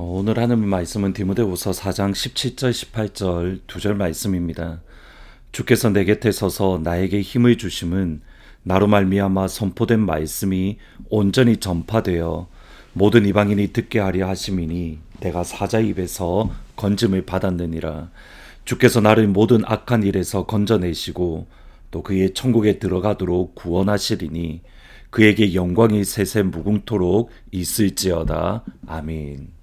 오늘 하는 말씀은 디모데후서 4장 17절 18절 두 절 말씀입니다. 주께서 내 곁에 서서 나에게 힘을 주심은 나로 말미암아 선포된 말씀이 온전히 전파되어 모든 이방인이 듣게 하려 하심이니 내가 사자 입에서 건짐을 받았느니라. 주께서 나를 모든 악한 일에서 건져내시고 또 그의 천국에 들어가도록 구원하시리니 그에게 영광이 세세 무궁토록 있을지어다. 아멘.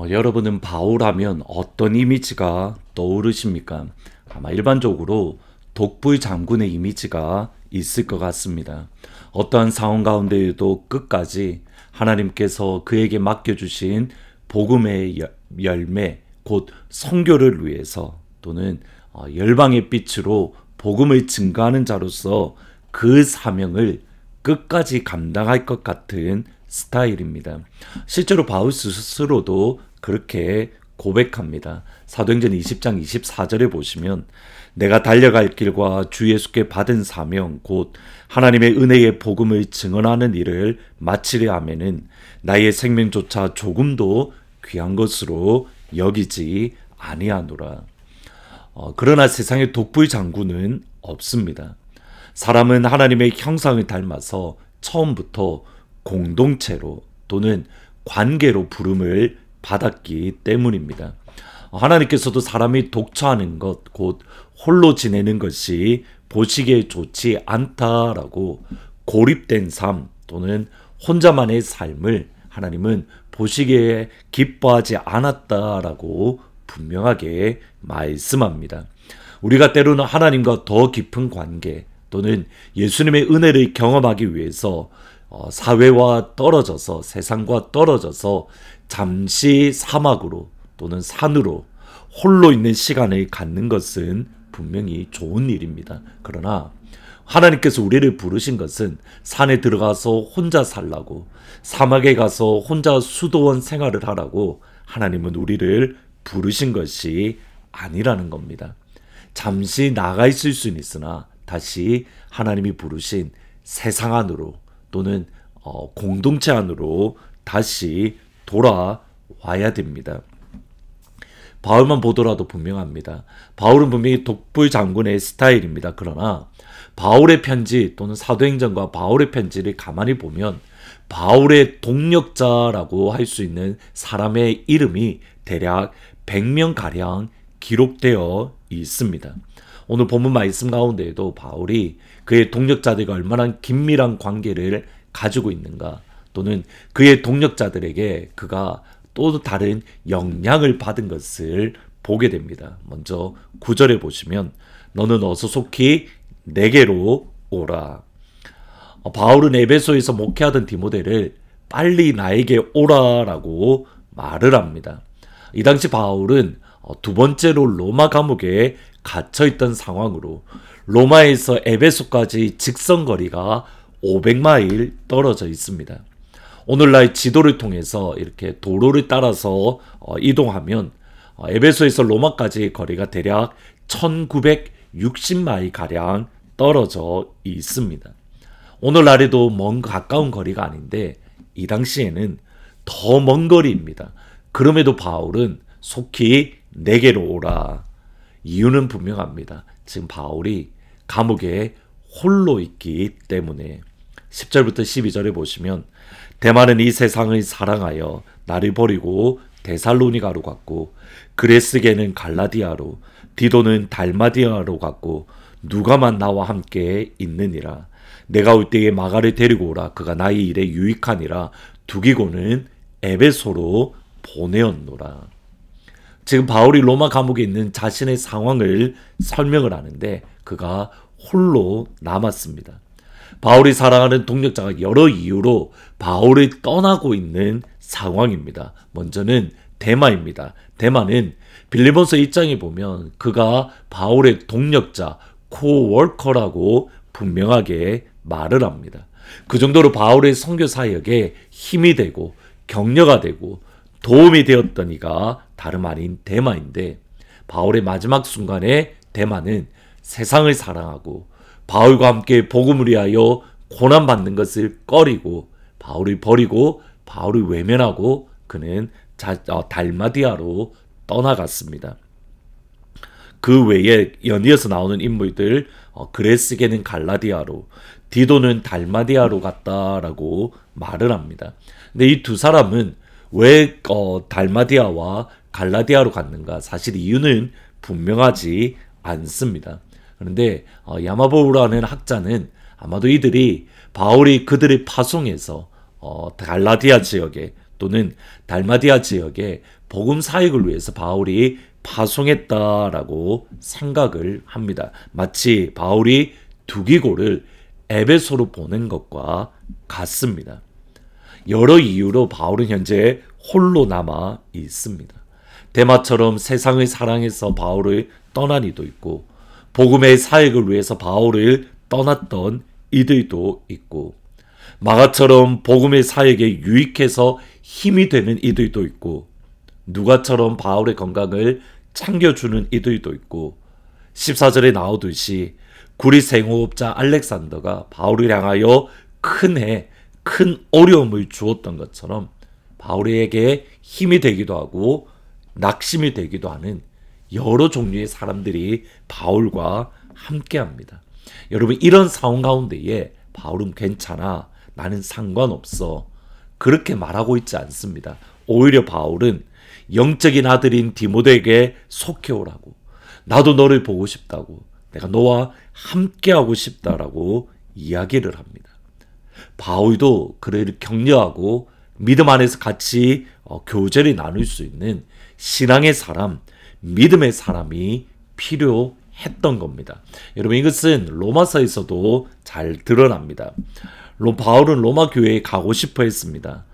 여러분은 바울하면 어떤 이미지가 떠오르십니까? 아마 일반적으로 독불 장군의 이미지가 있을 것 같습니다. 어떠한 상황 가운데에도 끝까지 하나님께서 그에게 맡겨주신 복음의 열매, 곧 선교를 위해서 또는 열방의 빛으로 복음을 증거하는 자로서 그 사명을 끝까지 감당할 것 같은 스타일입니다. 실제로 바울 스스로도 그렇게 고백합니다. 사도행전 20장 24절에 보시면 내가 달려갈 길과 주 예수께 받은 사명 곧 하나님의 은혜의 복음을 증언하는 일을 마치려 하면은 나의 생명조차 조금도 귀한 것으로 여기지 아니하노라. 그러나 세상에 독불 장군은 없습니다. 사람은 하나님의 형상을 닮아서 처음부터 공동체로 또는 관계로 부름을 받았기 때문입니다. 하나님께서도 사람이 독처하는 것, 곧 홀로 지내는 것이 보시기에 좋지 않다라고 고립된 삶 또는 혼자만의 삶을 하나님은 보시기에 기뻐하지 않았다라고 분명하게 말씀합니다. 우리가 때로는 하나님과 더 깊은 관계 또는 예수님의 은혜를 경험하기 위해서 사회와 떨어져서 세상과 떨어져서 잠시 사막으로 또는 산으로 홀로 있는 시간을 갖는 것은 분명히 좋은 일입니다. 그러나 하나님께서 우리를 부르신 것은 산에 들어가서 혼자 살라고, 사막에 가서 혼자 수도원 생활을 하라고 하나님은 우리를 부르신 것이 아니라는 겁니다. 잠시 나가 있을 수는 있으나 다시 하나님이 부르신 세상 안으로 또는 공동체 안으로 다시 돌아와야 됩니다. 바울만 보더라도 분명합니다. 바울은 분명히 독불 장군의 스타일입니다. 그러나 바울의 편지 또는 사도행전과 바울의 편지를 가만히 보면 바울의 동력자라고 할 수 있는 사람의 이름이 대략 100명가량 기록되어 있습니다. 오늘 본문 말씀 가운데에도 바울이 그의 동력자들과 얼마나 긴밀한 관계를 가지고 있는가 또는 그의 동력자들에게 그가 또 다른 영향을 받은 것을 보게 됩니다. 먼저 9절에 보시면 너는 어서 속히 내게로 오라. 바울은 에베소에서 목회하던 디모데를 빨리 나에게 오라라고 말을 합니다. 이 당시 바울은 두 번째로 로마 감옥에 갇혀있던 상황으로 로마에서 에베소까지 직선거리가 500마일 떨어져 있습니다. 오늘날 지도를 통해서 이렇게 도로를 따라서 이동하면 에베소에서 로마까지 거리가 대략 1960마일 가량 떨어져 있습니다. 오늘날에도 가까운 거리가 아닌데 이 당시에는 더 먼 거리입니다. 그럼에도 바울은 속히 내게로 오라. 이유는 분명합니다. 지금 바울이 감옥에 홀로 있기 때문에 10절부터 12절에 보시면 데마는 이 세상을 사랑하여 나를 버리고 데살로니가로 갔고 그레스게는 갈라디아로 디도는 달마디아로 갔고 누가만 나와 함께 있느니라. 내가 올 때에 마가를 데리고 오라. 그가 나의 일에 유익하니라. 두기고는 에베소로 보내었노라. 지금 바울이 로마 감옥에 있는 자신의 상황을 설명을 하는데 그가 홀로 남았습니다. 바울이 사랑하는 동력자가 여러 이유로 바울을 떠나고 있는 상황입니다. 먼저는 데마입니다. 데마는 빌립보서 1장에 보면 그가 바울의 동력자, 코워커라고 분명하게 말을 합니다. 그 정도로 바울의 선교 사역에 힘이 되고 격려가 되고 도움이 되었던 이가 다름 아닌 데마인데 바울의 마지막 순간에 데마는 세상을 사랑하고 바울과 함께 복음을 위하여 고난받는 것을 꺼리고 바울을 버리고 바울을 외면하고 그는 달마디아로 떠나갔습니다. 그 외에 연이어서 나오는 인물들, 그레스게는 갈라디아로, 디도는 달마디아로 갔다라고 말을 합니다. 근데 이 두 사람은 왜 달마디아와 갈라디아로 갔는가? 사실 이유는 분명하지 않습니다. 그런데 야마보우라는 학자는 아마도 이들이 바울이 그들을 파송해서 갈라디아 지역에 또는 달마디아 지역에 복음 사역을 위해서 바울이 파송했다라고 생각을 합니다. 마치 바울이 두기고를 에베소로 보낸 것과 같습니다. 여러 이유로 바울은 현재 홀로 남아 있습니다. 데마처럼 세상을 사랑해서 바울을 떠난 이도 있고, 복음의 사역을 위해서 바울을 떠났던 이들도 있고, 마가처럼 복음의 사역에 유익해서 힘이 되는 이들도 있고, 누가처럼 바울의 건강을 챙겨주는 이들도 있고, 14절에 나오듯이 구리 생호업자 알렉산더가 바울을 향하여 큰 어려움을 주었던 것처럼 바울에게 힘이 되기도 하고 낙심이 되기도 하는 여러 종류의 사람들이 바울과 함께합니다. 여러분, 이런 상황 가운데에 바울은 괜찮아, 나는 상관없어, 그렇게 말하고 있지 않습니다. 오히려 바울은 영적인 아들인 디모데에게 속해오라고, 나도 너를 보고 싶다고, 내가 너와 함께하고 싶다라고 이야기를 합니다. 바울도 그를 격려하고 믿음 안에서 같이 교제를 나눌 수 있는 신앙의 사람, 믿음의 사람이 필요했던 겁니다. 여러분, 이것은 로마서에서도 잘 드러납니다. 바울은 로마 교회에 가고 싶어 했습니다.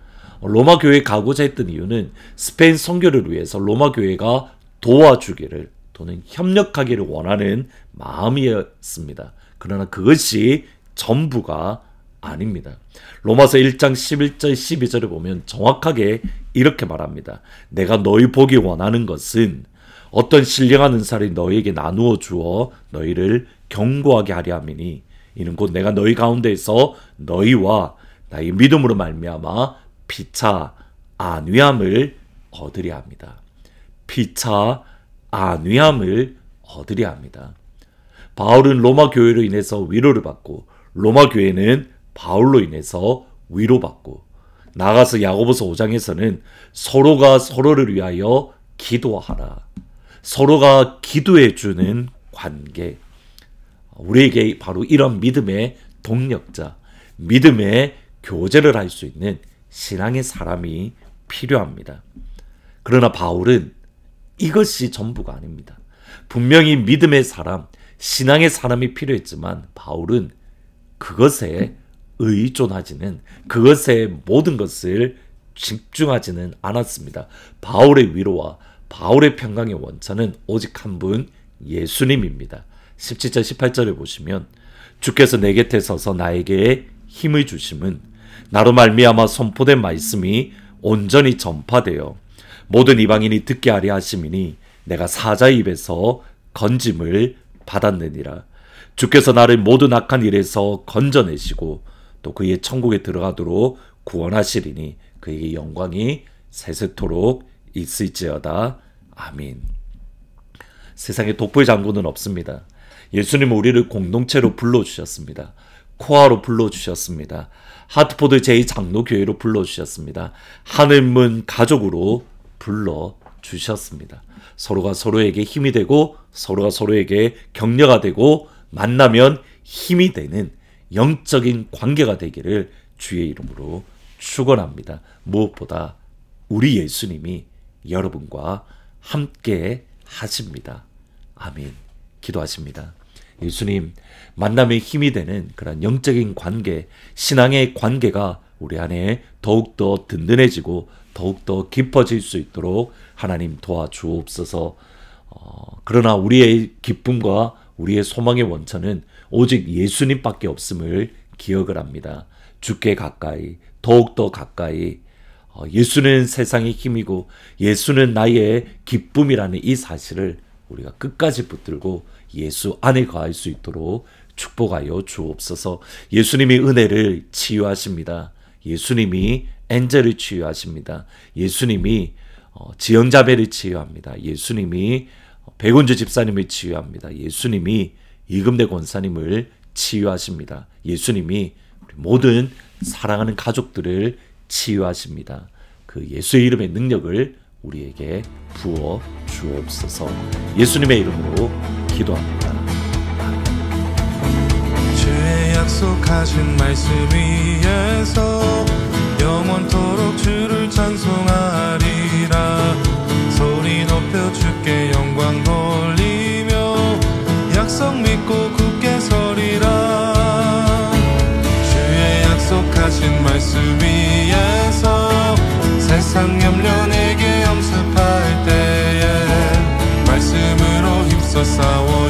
로마 교회에 가고자 했던 이유는 스페인 선교를 위해서 로마 교회가 도와주기를 또는 협력하기를 원하는 마음이었습니다. 그러나 그것이 전부가 아닙니다. 로마서 1장 11절 12절을 보면 정확하게 이렇게 말합니다. 내가 너희 보기 원하는 것은 어떤 신령한 은사를 너희에게 나누어 주어 너희를 견고하게 하려 함이니 이는 곧 내가 너희 가운데에서 너희와 나의 믿음으로 말미암아 피차 안위함을 얻으려 합니다. 피차 안위함을 얻으려 합니다. 바울은 로마 교회로 인해서 위로를 받고 로마 교회는 바울로 인해서 위로받고, 나아가서 야고보서 5장에서는 서로가 서로를 위하여 기도하라, 서로가 기도해주는 관계, 우리에게 바로 이런 믿음의 동력자, 믿음의 교제를 할 수 있는 신앙의 사람이 필요합니다. 그러나 바울은 이것이 전부가 아닙니다. 분명히 믿음의 사람, 신앙의 사람이 필요했지만 바울은 그것에 의존하지는, 그것에 모든 것을 집중하지는 않았습니다. 바울의 위로와 바울의 평강의 원천은 오직 한 분, 예수님입니다. 17절 18절에 보시면 주께서 내 곁에 서서 나에게 힘을 주심은 나로 말미암아 선포된 말씀이 온전히 전파되어 모든 이방인이 듣게 하려 하심이니 내가 사자의 입에서 건짐을 받았느니라. 주께서 나를 모든 악한 일에서 건져내시고 또 그의 천국에 들어가도록 구원하시리니 그에게 영광이 세세토록 있을지어다. 아멘. 세상에 독보의 장군은 없습니다. 예수님은 우리를 공동체로 불러주셨습니다. 코아로 불러주셨습니다. 하트포드 제2장로교회로 불러주셨습니다. 하늘문 가족으로 불러주셨습니다. 서로가 서로에게 힘이 되고 서로가 서로에게 격려가 되고 만나면 힘이 되는 영적인 관계가 되기를 주의 이름으로 축원합니다. 무엇보다 우리 예수님이 여러분과 함께 하십니다. 아멘. 기도하십니다. 예수님, 만남의 힘이 되는 그런 영적인 관계, 신앙의 관계가 우리 안에 더욱더 든든해지고 더욱더 깊어질 수 있도록 하나님 도와주옵소서. 그러나 우리의 기쁨과 우리의 소망의 원천은 오직 예수님밖에 없음을 기억을 합니다. 주께 가까이, 더욱더 가까이, 예수는 세상의 힘이고 예수는 나의 기쁨이라는 이 사실을 우리가 끝까지 붙들고 예수 안에 거할 수 있도록 축복하여 주옵소서. 예수님이 은혜를 치유하십니다. 예수님이 엔젤을 치유하십니다. 예수님이 지영자벨을 치유합니다. 예수님이 백운주 집사님을 치유합니다. 예수님이 이금대 권사님을 치유하십니다. 예수님이 우리 모든 사랑하는 가족들을 치유하십니다. 그 예수의 이름의 능력을 우리에게 부어 주옵소서. 예수님의 이름으로 기도합니다. 주의 약속하신 말씀 위에서 영원토록 주를 찬송하리라. 소리 높여 주께 영광 돌리며 약속 믿고 굳게 서리라. 주의 약속하신 말씀 위에서 세상 염려 내게 엄습할 때에 말씀으로 힘써 싸워